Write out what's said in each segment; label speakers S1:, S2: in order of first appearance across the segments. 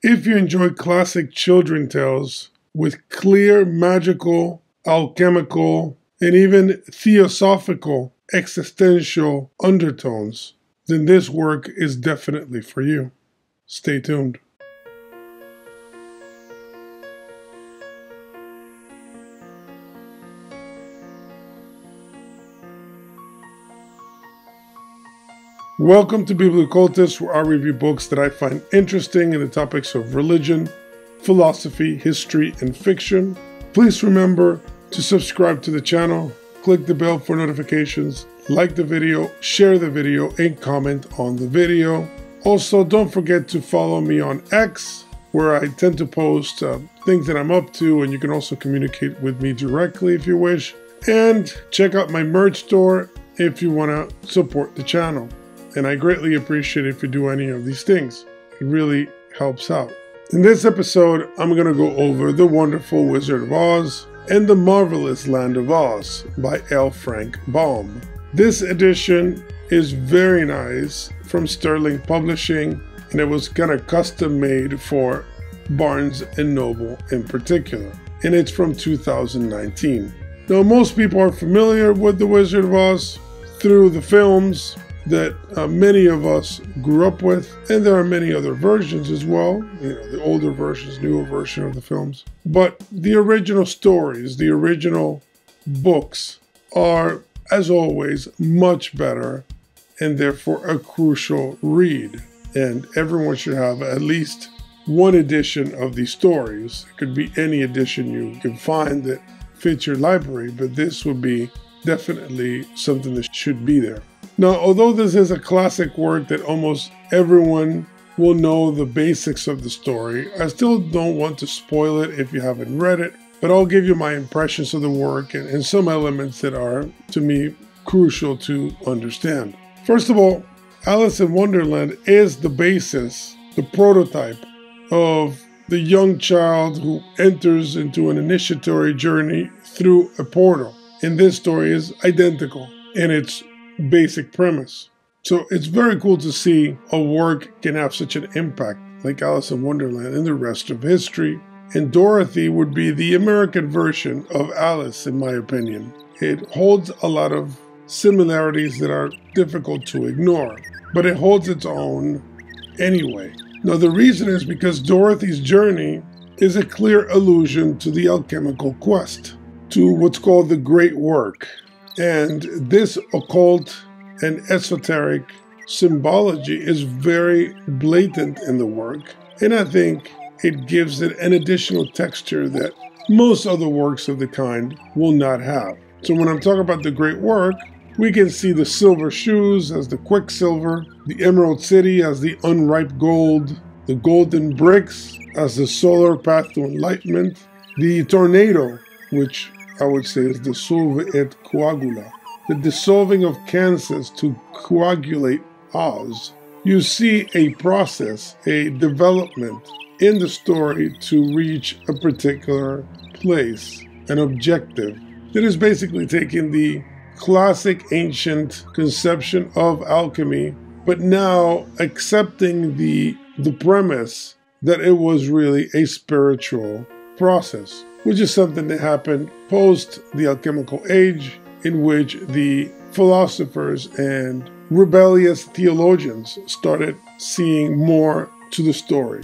S1: If you enjoy classic children tales with clear magical, alchemical, and even theosophical existential undertones, then this work is definitely for you. Stay tuned. Welcome to Occultist, where I review books that I find interesting in the topics of religion, philosophy, history, and fiction. Please remember to subscribe to the channel, click the bell for notifications, like the video, share the video, and comment on the video. Also, don't forget to follow me on X, where I tend to post things that I'm up to, and you can also communicate with me directly if you wish. And check out my merch store if you want to support the channel. And I greatly appreciate if you do any of these things. It really helps out. In this episode, I'm going to go over The Wonderful Wizard of Oz and The Marvelous Land of Oz by L. Frank Baum. This edition is very nice, from Sterling Publishing, and it was kind of custom made for Barnes & Noble in particular. And it's from 2019. Now, most people are familiar with The Wizard of Oz through the films that many of us grew up with, and there are many other versions as well, the older versions, newer version of the films. But the original stories, the original books are, as always, much better and therefore a crucial read. And everyone should have at least one edition of these stories. It could be any edition you can find that fits your library, but this would be definitely something that should be there. Now, although this is a classic work that almost everyone will know the basics of the story, I still don't want to spoil it if you haven't read it, but I'll give you my impressions of the work and some elements that are, to me, crucial to understand. First of all, Alice in Wonderland is the basis, the prototype of the young child who enters into an initiatory journey through a portal. And this story is identical in its basic premise. So it's very cool to see a work can have such an impact like Alice in Wonderland in the rest of history. And Dorothy would be the American version of Alice, in my opinion. It holds a lot of similarities that are difficult to ignore, but it holds its own anyway. Now, the reason is because Dorothy's journey is a clear allusion to the alchemical quest, to what's called the Great Work. And this occult and esoteric symbology is very blatant in the work. And I think it gives it an additional texture that most other works of the kind will not have. So when I'm talking about the Great Work, we can see the silver shoes as the quicksilver, the Emerald City as the unripe gold, the golden bricks as the solar path to enlightenment, the tornado, which I would say is dissolve et coagula, the dissolving of Kansas to coagulate Oz. You see a process, a development in the story to reach a particular place, an objective that is basically taking the classic ancient conception of alchemy, but now accepting the premise that it was really a spiritual process, which is something that happened post the alchemical age, in which the philosophers and rebellious theologians started seeing more to the story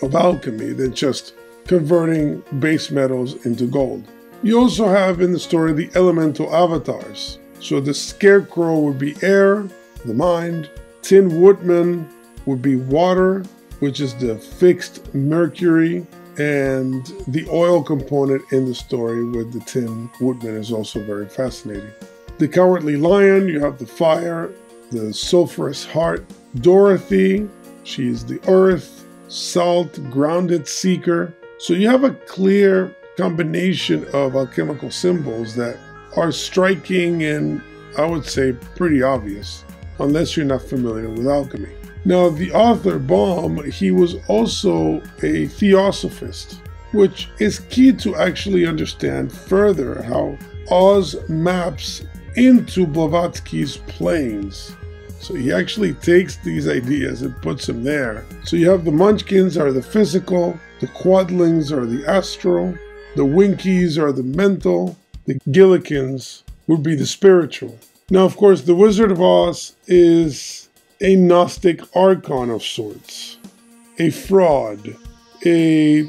S1: of alchemy than just converting base metals into gold. You also have in the story the elemental avatars. So the scarecrow would be air, the mind. Tin Woodman would be water, which is the fixed mercury. And the oil component in the story with the Tin Woodman is also very fascinating. The Cowardly Lion, you have the fire, the sulfurous heart. Dorothy, she's the earth, salt, grounded seeker. So you have a clear combination of alchemical symbols that are striking and, I would say, pretty obvious, unless you're not familiar with alchemy. Now, the author, Baum, he was also a theosophist, which is key to actually understand further how Oz maps into Blavatsky's planes. So he actually takes these ideas and puts them there. So you have the Munchkins are the physical, the Quadlings are the astral, the Winkies are the mental, the Gillikins would be the spiritual. Now, of course, the Wizard of Oz is a Gnostic archon of sorts, a fraud, a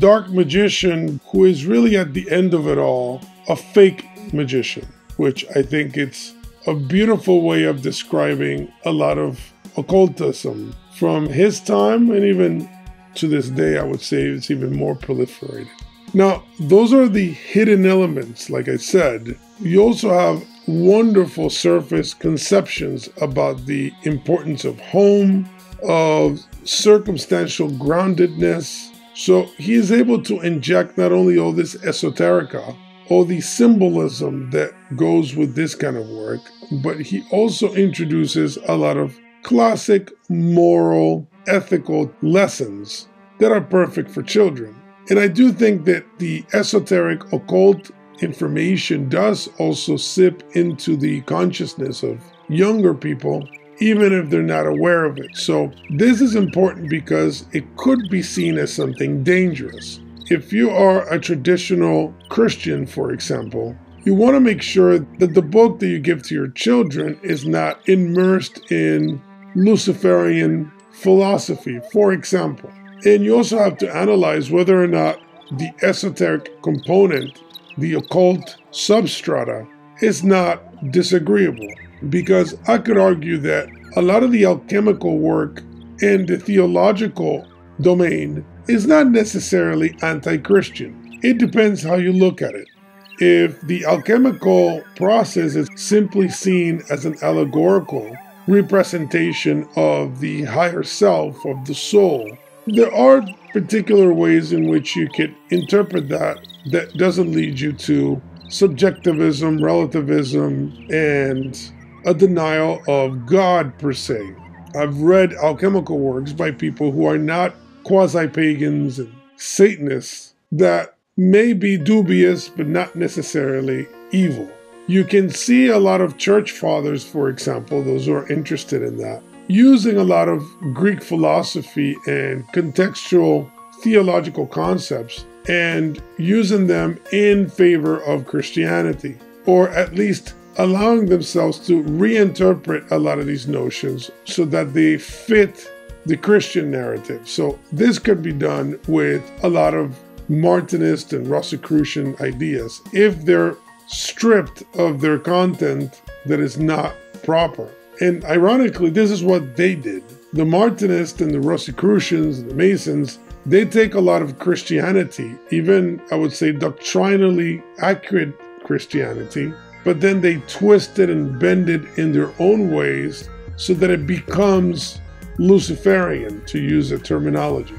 S1: dark magician who is really at the end of it all, a fake magician, which I think it's a beautiful way of describing a lot of occultism from his time, and even to this day, I would say it's even more proliferated. Now, those are the hidden elements, like I said. You also have wonderful surface conceptions about the importance of home, of circumstantial groundedness. So he is able to inject not only all this esoterica, all the symbolism that goes with this kind of work, but he also introduces a lot of classic moral, ethical lessons that are perfect for children. And I do think that the esoteric occult information does also sip into the consciousness of younger people, even if they're not aware of it. So this is important because it could be seen as something dangerous. If you are a traditional Christian, for example, you want to make sure that the book that you give to your children is not immersed in Luciferian philosophy, for example. And you also have to analyze whether or not the esoteric component, the occult substrata, is not disagreeable. Because I could argue that a lot of the alchemical work and the theological domain is not necessarily anti-Christian. It depends how you look at it. If the alchemical process is simply seen as an allegorical representation of the higher self, of the soul, there are particular ways in which you could interpret that doesn't lead you to subjectivism, relativism, and a denial of God per se. I've read alchemical works by people who are not quasi-pagans and Satanists that may be dubious but not necessarily evil. You can see a lot of church fathers, for example, those who are interested in that, using a lot of Greek philosophy and contextual theological concepts and using them in favor of Christianity, or at least allowing themselves to reinterpret a lot of these notions so that they fit the Christian narrative. So this could be done with a lot of Martinist and Rosicrucian ideas if they're stripped of their content that is not proper. And ironically, this is what they did. The Martinists and the Rosicrucians and the Masons, they take a lot of Christianity, even I would say doctrinally accurate Christianity, but then they twist it and bend it in their own ways so that it becomes Luciferian, to use a terminology,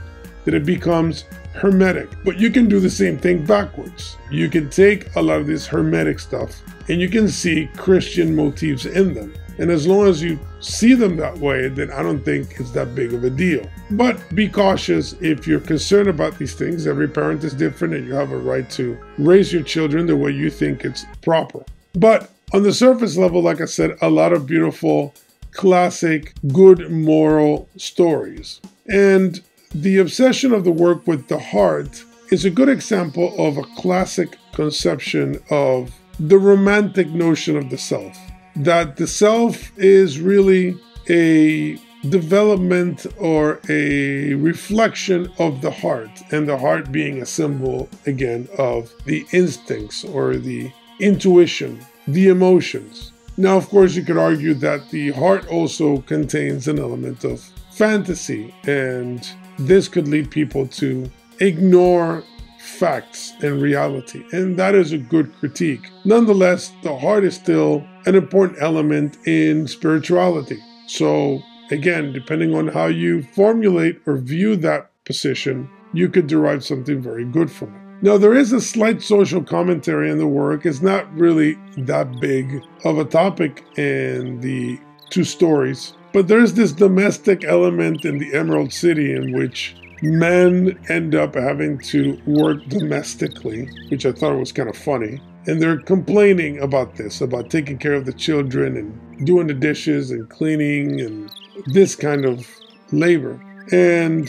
S1: that it becomes Hermetic. But you can do the same thing backwards. You can take a lot of this Hermetic stuff and you can see Christian motifs in them. And as long as you see them that way, then I don't think it's that big of a deal. But be cautious if you're concerned about these things. Every parent is different and you have a right to raise your children the way you think it's proper. But on the surface level, like I said, a lot of beautiful, classic, good moral stories. And the obsession of the work with the heart is a good example of a classic conception of the romantic notion of the self. That the self is really a development or a reflection of the heart, and the heart being a symbol, again, of the instincts or the intuition, the emotions. Now, of course, you could argue that the heart also contains an element of fantasy, and this could lead people to ignore facts and reality, and that is a good critique. Nonetheless, the heart is still an important element in spirituality. So again, depending on how you formulate or view that position, you could derive something very good from it. Now, there is a slight social commentary in the work. It's not really that big of a topic in the two stories, but there's this domestic element in the Emerald City in which men end up having to work domestically, which I thought was kind of funny. And they're complaining about this, about taking care of the children and doing the dishes and cleaning and this kind of labor. And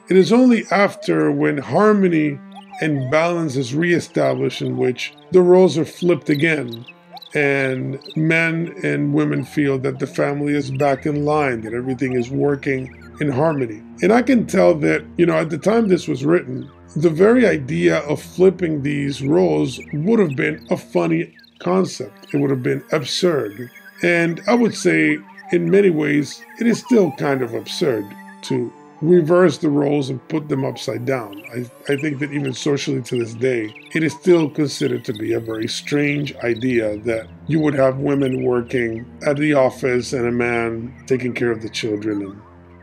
S1: it is only after when harmony and balance is reestablished in which the roles are flipped again and men and women feel that the family is back in line, that everything is working in harmony. And I can tell that, at the time this was written, the very idea of flipping these roles would have been a funny concept. It would have been absurd. And I would say, in many ways, it is still kind of absurd to reverse the roles and put them upside down. I think that even socially to this day, it is still considered to be a very strange idea that you would have women working at the office and a man taking care of the children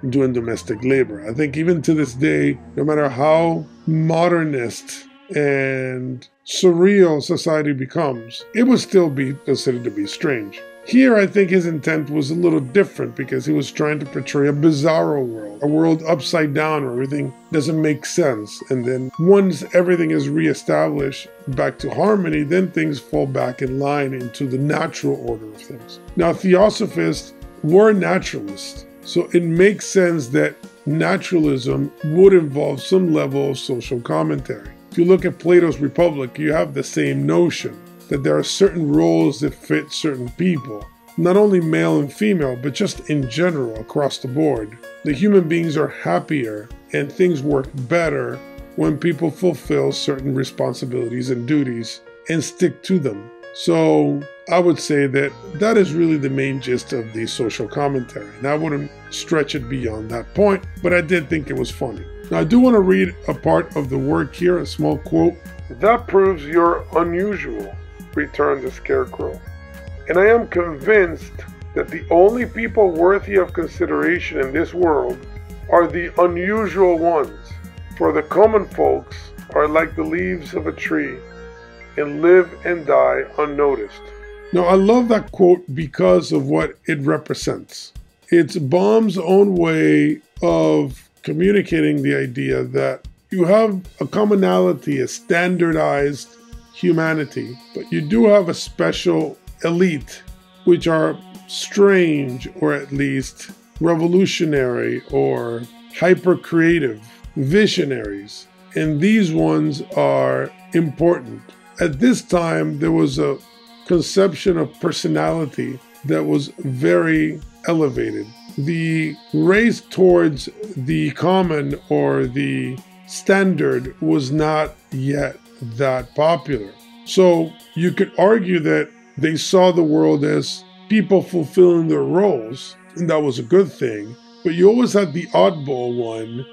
S1: and doing domestic labor. I think even to this day, no matter how modernist and surreal society becomes, it would still be considered to be strange. Here, I think his intent was a little different because he was trying to portray a bizarro world, a world upside down where everything doesn't make sense. And then once everything is reestablished back to harmony, then things fall back in line into the natural order of things. Now, theosophists were naturalists, so it makes sense that naturalism would involve some level of social commentary. If you look at Plato's Republic, you have the same notion, that there are certain roles that fit certain people, not only male and female, but just in general across the board. The human beings are happier and things work better when people fulfill certain responsibilities and duties and stick to them. So I would say that that is really the main gist of the social commentary. And I wouldn't stretch it beyond that point, but I did think it was funny. Now I do want to read a part of the work here, a small quote. "That proves you're unusual," returned the Scarecrow. "And I am convinced that the only people worthy of consideration in this world are the unusual ones, for the common folks are like the leaves of a tree and live and die unnoticed." Now, I love that quote because of what it represents. It's Baum's own way of communicating the idea that you have a commonality, a standardized humanity, but you do have a special elite, which are strange or at least revolutionary or hyper-creative visionaries. And these ones are important. At this time, there was a conception of personality that was very elevated. The race towards the common or the standard was not yet that popular. So you could argue that they saw the world as people fulfilling their roles, and that was a good thing. But you always had the oddball one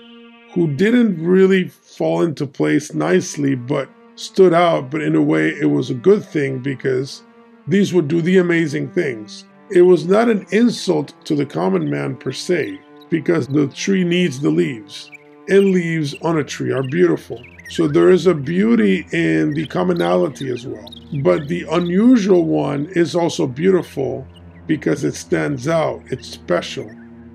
S1: who didn't really fall into place nicely, but stood out. But in a way, it was a good thing because these would do the amazing things. It was not an insult to the common man per se, because the tree needs the leaves, and leaves on a tree are beautiful. So there is a beauty in the commonality as well. But the unusual one is also beautiful because it stands out, it's special.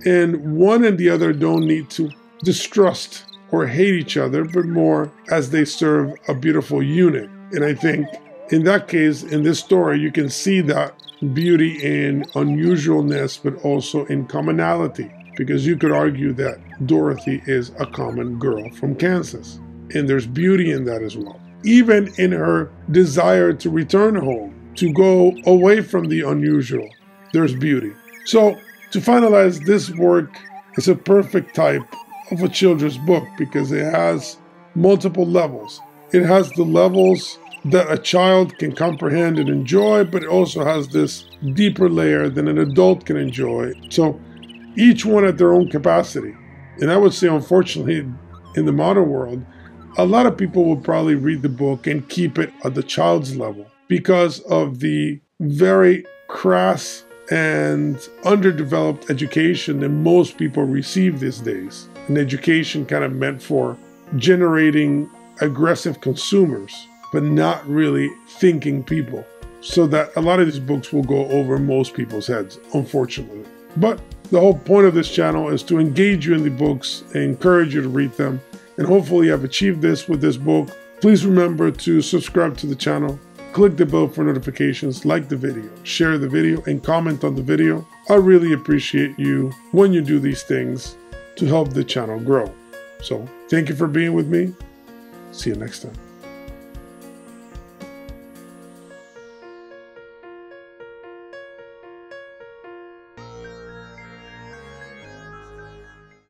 S1: And one and the other don't need to distrust or hate each other, but more as they serve a beautiful unit. And I think in that case, in this story, you can see that beauty in unusualness, but also in commonality. Because you could argue that Dorothy is a common girl from Kansas. And there's beauty in that as well. Even in her desire to return home, to go away from the unusual, there's beauty. So to finalize, this work is a perfect type of a children's book because it has multiple levels. It has the levels that a child can comprehend and enjoy, but it also has this deeper layer than an adult can enjoy. So each one at their own capacity. And I would say, unfortunately, in the modern world, a lot of people will probably read the book and keep it at the child's level because of the very crass and underdeveloped education that most people receive these days. An education kind of meant for generating aggressive consumers, but not really thinking people. So that a lot of these books will go over most people's heads, unfortunately. But the whole point of this channel is to engage you in the books and encourage you to read them. And hopefully I've achieved this with this book. Please remember to subscribe to the channel, click the bell for notifications, like the video, share the video, and comment on the video. I really appreciate you when you do these things to help the channel grow. So, thank you for being with me. See you next time.